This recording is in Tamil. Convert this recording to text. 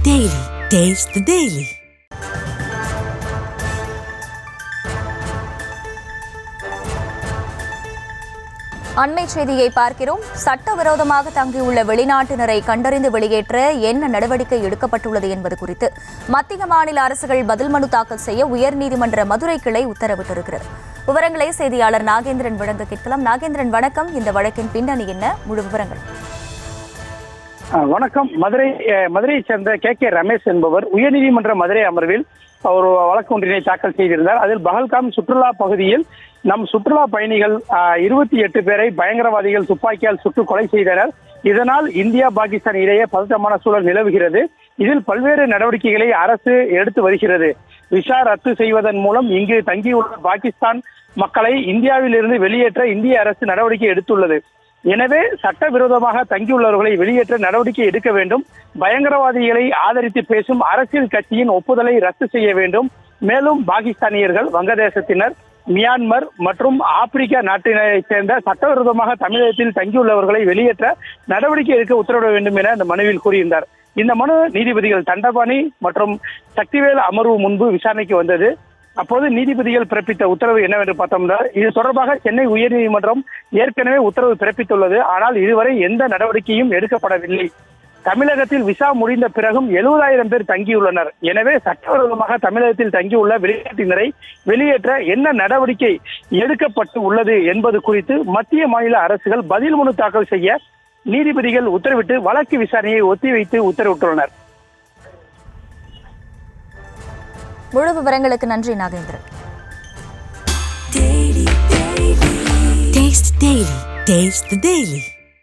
Daily. Taste the Daily. அண்மை செய்தியை பார்க்கிறோம். சட்டவிரோதமாக தங்கியுள்ள வெளிநாட்டினரை கண்டறிந்து வெளியேற்ற என்ன நடவடிக்கை எடுக்கப்பட்டுள்ளது என்பது குறித்து மத்திய மாநில அரசுகள் பதில் மனு தாக்கல் செய்ய உயர்நீதிமன்ற மதுரை கிளை உத்தரவிட்டிருக்கிறது. விவரங்களை செய்தியாளர் நாகேந்திரன் வழங்க கேட்கலாம். நாகேந்திரன், வணக்கம். இந்த வழக்கின் பின்னணி என்ன? முழு விவரங்கள். வணக்கம். மதுரையை சேர்ந்த கே ரமேஷ் என்பவர் உயர்நீதிமன்ற மதுரை அமர்வில் ஒரு வழக்கு ஒன்றினை தாக்கல் செய்திருந்தார். அதில் பஹல்காம் சுற்றுலா பகுதியில் நம் சுற்றுலா பயணிகள் 28 பேரை பயங்கரவாதிகள் துப்பாக்கியால் சுட்டு கொலை செய்தனர். இதனால் இந்தியா பாகிஸ்தான் இடையே பதட்டமான சூழல் நிலவுகிறது. இதில் பல்வேறு நடவடிக்கைகளை அரசு எடுத்து வருகிறது. விசா ரத்து செய்வதன் மூலம் இங்கு தங்கியுள்ள பாகிஸ்தான் மக்களை இந்தியாவில் இருந்து வெளியேற்ற இந்திய அரசு நடவடிக்கை எடுத்துள்ளது. எனவே சட்டவிரோதமாக தங்கியுள்ளவர்களை வெளியேற்ற நடவடிக்கை எடுக்க வேண்டும். பயங்கரவாதிகளை ஆதரித்து பேசும் அரசியல் கட்சியின் ஒப்புதலை ரத்து செய்ய வேண்டும். மேலும் பாகிஸ்தானியர்கள், வங்கதேசத்தினர், மியான்மர் மற்றும் ஆப்பிரிக்கா நாட்டினை சேர்ந்த சட்டவிரோதமாக தமிழகத்தில் தங்கியுள்ளவர்களை வெளியேற்ற நடவடிக்கை எடுக்க உத்தரவிட வேண்டும் என இந்த மனுவில் கூறியிருந்தார். இந்த மனு நீதிபதிகள் தண்டபாணி மற்றும் சக்திவேல் அமர்வு முன்பு விசாரணைக்கு வந்தது. அப்போது நீதிபதிகள் பிறப்பித்த உத்தரவு என்னவென்று பார்த்தோம்னா, இது தொடர்பாக சென்னை உயர்நீதிமன்றம் ஏற்கனவே உத்தரவு பிறப்பித்துள்ளது. ஆனால் இதுவரை எந்த நடவடிக்கையும் எடுக்கப்படவில்லை. தமிழகத்தில் விசா முடிந்த பிறகும் 70,000 பேர் தங்கியுள்ளனர். எனவே சட்டவிரோதமாக தமிழகத்தில் தங்கியுள்ள வெளிநாட்டினரை வெளியேற்ற என்ன நடவடிக்கை எடுக்கப்பட்டு உள்ளது என்பது குறித்து மத்திய மாநில அரசுகள் பதில் மனு தாக்கல் செய்ய நீதிபதிகள் உத்தரவிட்டு வழக்கு விசாரணையை ஒத்திவைத்து உத்தரவிட்டுள்ளனர். முழு விவரங்களுக்கு நன்றி நாகேந்திரன். Taste the Daily.